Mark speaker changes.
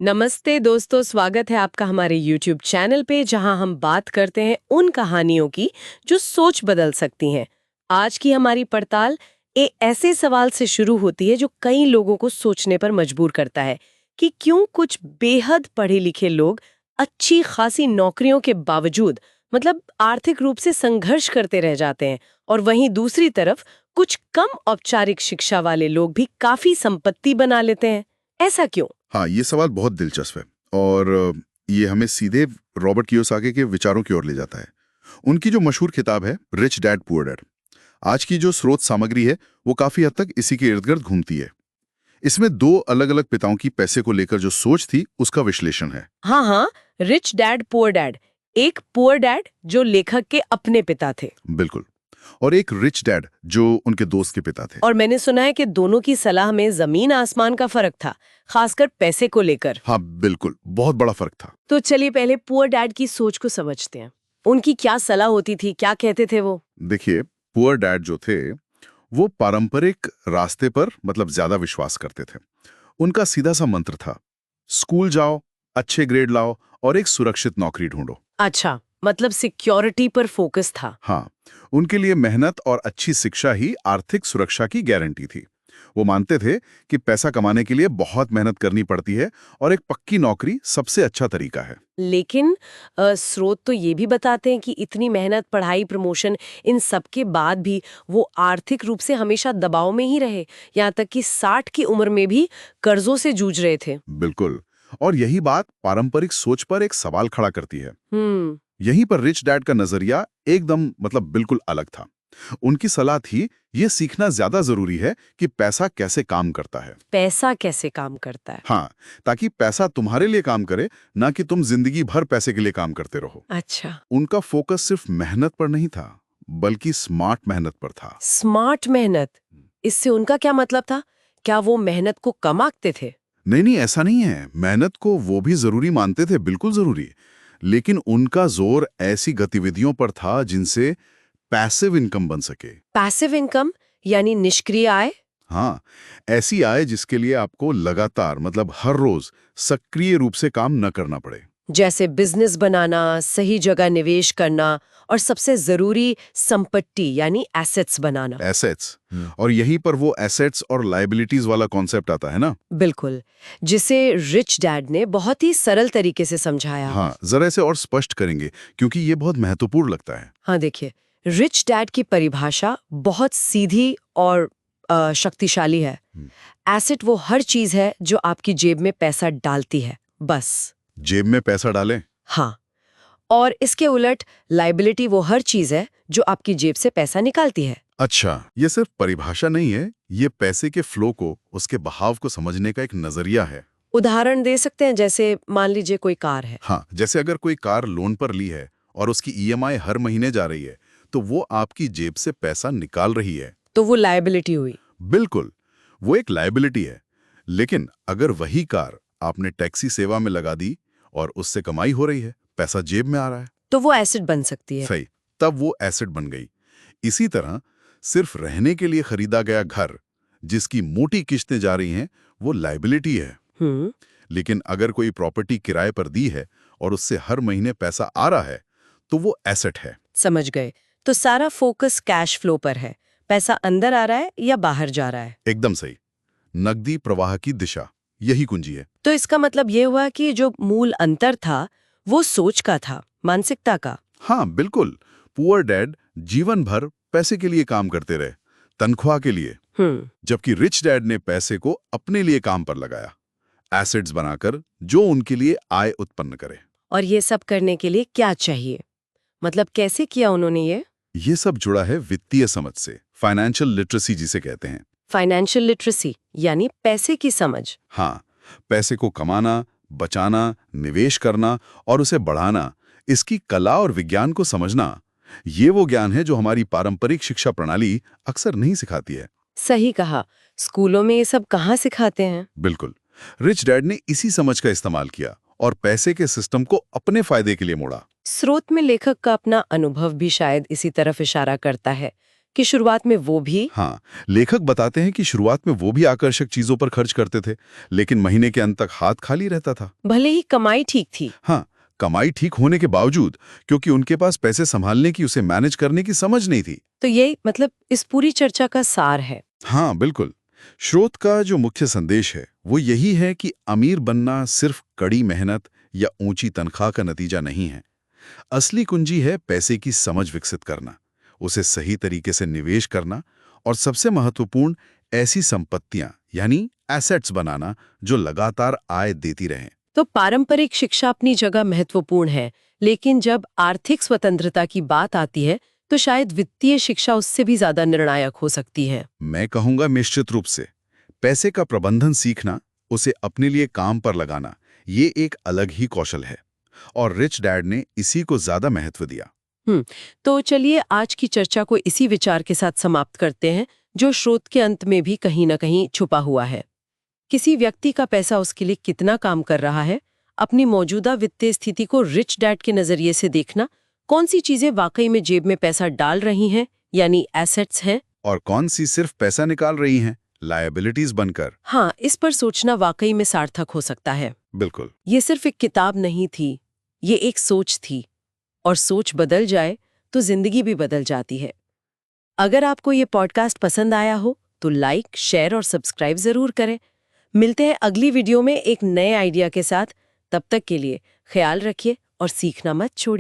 Speaker 1: नमस्ते दोस्तों, स्वागत है आपका हमारे YouTube चैनल पे जहां हम बात करते हैं उन कहानियों की जो सोच बदल सकती हैं। आज की हमारी पड़ताल एक ऐसे सवाल से शुरू होती है जो कई लोगों को सोचने पर मजबूर करता है कि क्यों कुछ बेहद पढ़े लिखे लोग अच्छी खासी नौकरियों के बावजूद मतलब आर्थिक रूप से संघर्ष करते रह जाते हैं और वहीं दूसरी तरफ कुछ कम औपचारिक शिक्षा वाले लोग भी काफी संपत्ति बना लेते हैं। ऐसा क्यों?
Speaker 2: हाँ, ये सवाल बहुत दिलचस्प है और ये हमें सीधे रॉबर्ट कियोसाकी के विचारों की ओर ले जाता है। उनकी जो मशहूर किताब है रिच डैड पुअर डैड, आज की जो स्रोत सामग्री है वो काफी हद तक इसी के इर्द गिर्द घूमती है। इसमें दो अलग अलग पिताओं की पैसे को लेकर जो सोच थी उसका विश्लेषण है।
Speaker 1: हाँ हाँ, रिच डैड पुअर डैड। एक पुअर डैड जो लेखक के अपने पिता थे
Speaker 2: बिल्कुल। और एक रिच डैड जो उनके दोस्त के पिता थे।
Speaker 1: और मैंने सुना है कि दोनों की सलाह में जमीन आसमान का फर्क था, खासकर पैसे को लेकर।
Speaker 2: हाँ बिल्कुल, बहुत बड़ा फर्क था।
Speaker 1: तो चलिए पहले पुअर डैड की सोच को समझते हैं। उनकी क्या सलाह होती थी, क्या कहते थे वो?
Speaker 2: देखिए, पुअर डैड जो थे वो पारंपरिक रास्ते पर मतलब ज्यादा विश्वास करते थे। उनका सीधा सा मंत्र था, स्कूल जाओ, अच्छे ग्रेड लाओ और एक सुरक्षित नौकरी ढूंढो।
Speaker 1: अच्छा, मतलब सिक्योरिटी पर फोकस था।
Speaker 2: हाँ, उनके लिए मेहनत और अच्छी शिक्षा ही आर्थिक सुरक्षा की गारंटी थी। वो मानते थे कि पैसा कमाने के लिए बहुत मेहनत करनी पड़ती है और एक पक्की नौकरी सबसे अच्छा तरीका है।
Speaker 1: लेकिन स्रोत तो ये भी बताते हैं कि इतनी मेहनत, पढ़ाई, प्रमोशन, इन सब के बाद भी वो आर्थिक रूप से हमेशा दबाव में ही रहे, यहाँ तक कि 60 की उम्र में भी कर्जों से जूझ रहे थे।
Speaker 2: बिल्कुल। और यही बात पारंपरिक सोच पर एक सवाल खड़ा करती है।
Speaker 1: हम्म।
Speaker 2: यहीं पर रिच डैड का नजरिया एकदम मतलब बिल्कुल अलग था। उनकी सलाह थी, ये सीखना ज्यादा जरूरी है कि पैसा कैसे काम करता है।
Speaker 1: पैसा कैसे काम करता है?
Speaker 2: हाँ, ताकि पैसा तुम्हारे लिए काम करे, ना कि तुम जिंदगी भर पैसे के लिए काम करते रहो।
Speaker 1: अच्छा।
Speaker 2: उनका फोकस सिर्फ मेहनत पर नहीं था, बल्कि स्मार्ट मेहनत पर था।
Speaker 1: स्मार्ट मेहनत, इससे उनका क्या मतलब था? क्या वो मेहनत को कम आंकते थे?
Speaker 2: नहीं नहीं, ऐसा नहीं है। मेहनत को वो भी जरूरी मानते थे, बिल्कुल जरूरी। लेकिन उनका जोर ऐसी गतिविधियों पर था जिनसे पैसिव इनकम बन सके।
Speaker 1: पैसिव इनकम यानी निष्क्रिय आय?
Speaker 2: हाँ, ऐसी आय जिसके लिए आपको लगातार मतलब हर रोज सक्रिय रूप से काम न करना पड़े।
Speaker 1: जैसे बिजनेस बनाना, सही जगह निवेश करना और सबसे जरूरी संपत्ति यानी एसेट्स बनाना।
Speaker 2: एसेट्स। और यहीं पर वो एसेट्स और लायबिलिटीज वाला कॉन्सेप्ट आता है ना।
Speaker 1: बिल्कुल, जिसे रिच डैड ने बहुत ही सरल तरीके से समझाया।
Speaker 2: हाँ, जरा इसे और स्पष्ट करेंगे क्योंकि ये बहुत महत्वपूर्ण लगता है।
Speaker 1: हाँ देखिए, रिच डैड की परिभाषा बहुत सीधी और शक्तिशाली है। एसेट वो हर चीज है जो आपकी जेब में पैसा डालती है, बस।
Speaker 2: जेब में पैसा डालें?
Speaker 1: हाँ, और इसके उलट लाइबिलिटी वो हर चीज है जो आपकी जेब से पैसा निकालती है।
Speaker 2: अच्छा, ये सिर्फ परिभाषा नहीं है, ये पैसे के फ्लो को, उसके बहाव को समझने का एक नजरिया है।
Speaker 1: उदाहरण दे सकते हैं, जैसे मान लीजिए कोई कार है।
Speaker 2: हाँ, जैसे अगर कोई कार लोन पर ली है और उसकी ईएमआई हर महीने जा रही है, तो वो आपकी जेब से पैसा निकाल रही है।
Speaker 1: तो वो लाइबिलिटी हुई।
Speaker 2: बिल्कुल, वो एक लायबिलिटी है। लेकिन अगर वही कार आपने टैक्सी सेवा में लगा दी और उससे कमाई हो रही है, पैसा जेब में आ रहा है,
Speaker 1: तो वो एसेट बन सकती है।
Speaker 2: सही, तब वो एसेट बन गई। इसी तरह सिर्फ रहने के लिए खरीदा गया घर जिसकी मोटी किस्तें जा रही हैं, वो लायबिलिटी है।
Speaker 1: हम्म।
Speaker 2: लेकिन अगर कोई प्रॉपर्टी किराए पर दी है और उससे हर महीने पैसा आ रहा है, तो वो एसेट है।
Speaker 1: समझ गए। तो सारा फोकस कैश फ्लो पर है, पैसा अंदर आ रहा है या बाहर जा रहा है।
Speaker 2: एकदम सही। नकदी प्रवाह की दिशा, यही कुंजी है।
Speaker 1: तो इसका मतलब ये हुआ कि जो मूल अंतर था वो सोच का था, मानसिकता का।
Speaker 2: हाँ बिल्कुल। पुअर डैड जीवन भर पैसे के लिए काम करते रहे, तनख्वाह के लिए। जबकि रिच डैड ने पैसे को अपने लिए काम पर लगाया, एसेट्स बनाकर जो उनके लिए आय उत्पन्न करे।
Speaker 1: और ये सब करने के लिए क्या चाहिए, मतलब कैसे किया उन्होंने
Speaker 2: ये सब जुड़ा है वित्तीय समझ से, फाइनेंशियल लिटरेसी जिसे कहते हैं।
Speaker 1: फाइनेंशियल लिटरेसी यानी पैसे की समझ।
Speaker 2: हाँ, पैसे को कमाना, बचाना, निवेश करना और उसे बढ़ाना, इसकी कला और विज्ञान को समझना, ये वो ज्ञान है जो हमारी पारंपरिक शिक्षा प्रणाली अक्सर नहीं सिखाती है।
Speaker 1: सही कहा, स्कूलों में ये सब कहाँ सिखाते हैं।
Speaker 2: बिल्कुल। रिच डैड ने इसी समझ का इस्तेमाल किया और पैसे के सिस्टम को अपने फायदे के लिए मोड़ा।
Speaker 1: स्रोत में लेखक का अपना अनुभव भी शायद इसी तरफ इशारा करता है। कि शुरुआत में वो भी।
Speaker 2: हाँ, लेखक बताते हैं कि शुरुआत में वो भी आकर्षक चीजों पर खर्च करते थे, लेकिन महीने के अंत तक हाथ खाली रहता था।
Speaker 1: भले ही कमाई ठीक थी।
Speaker 2: हाँ, कमाई ठीक होने के बावजूद, क्योंकि उनके पास पैसे संभालने की, उसे मैनेज करने की समझ नहीं थी।
Speaker 1: तो ये मतलब इस पूरी चर्चा का सार है।
Speaker 2: हाँ, बिल्कुल। स्रोत का जो मुख्य संदेश है वो यही है कि अमीर बनना सिर्फ कड़ी मेहनत या ऊंची तनख्वाह का नतीजा नहीं है। असली कुंजी है पैसे की समझ विकसित करना, उसे सही तरीके से निवेश करना और सबसे महत्वपूर्ण, ऐसी संपत्तियां यानी एसेट्स बनाना जो लगातार आय देती रहें।
Speaker 1: तो पारंपरिक शिक्षा अपनी जगह महत्वपूर्ण है, लेकिन जब आर्थिक स्वतंत्रता की बात आती है तो शायद वित्तीय शिक्षा उससे भी ज्यादा निर्णायक हो सकती है।
Speaker 2: मैं कहूंगा निश्चित रूप से पैसे का प्रबंधन सीखना, उसे अपने लिए काम पर लगाना, ये एक अलग ही कौशल है और रिच डैड ने इसी को ज्यादा महत्व दिया।
Speaker 1: तो चलिए आज की चर्चा को इसी विचार के साथ समाप्त करते हैं, जो स्रोत के अंत में भी कहीं ना कहीं छुपा हुआ है। किसी व्यक्ति का पैसा उसके लिए कितना काम कर रहा है, अपनी मौजूदा वित्तीय स्थिति को रिच डैड के नजरिए से देखना, कौन सी चीजें वाकई में जेब में पैसा डाल रही हैं, यानी एसेट्स हैं,
Speaker 2: और कौन सी सिर्फ पैसा निकाल रही हैं, लायबिलिटीज बनकर।
Speaker 1: हाँ, इस पर सोचना वाकई में सार्थक हो सकता है।
Speaker 2: बिल्कुल।
Speaker 1: ये सिर्फ एक किताब नहीं थी, ये एक सोच थी, और सोच बदल जाए तो जिंदगी भी बदल जाती है। अगर आपको ये पॉडकास्ट पसंद आया हो तो लाइक, शेयर और सब्सक्राइब जरूर करें। मिलते हैं अगली वीडियो में एक नए आइडिया के साथ। तब तक के लिए ख्याल रखिए और सीखना मत छोड़िए।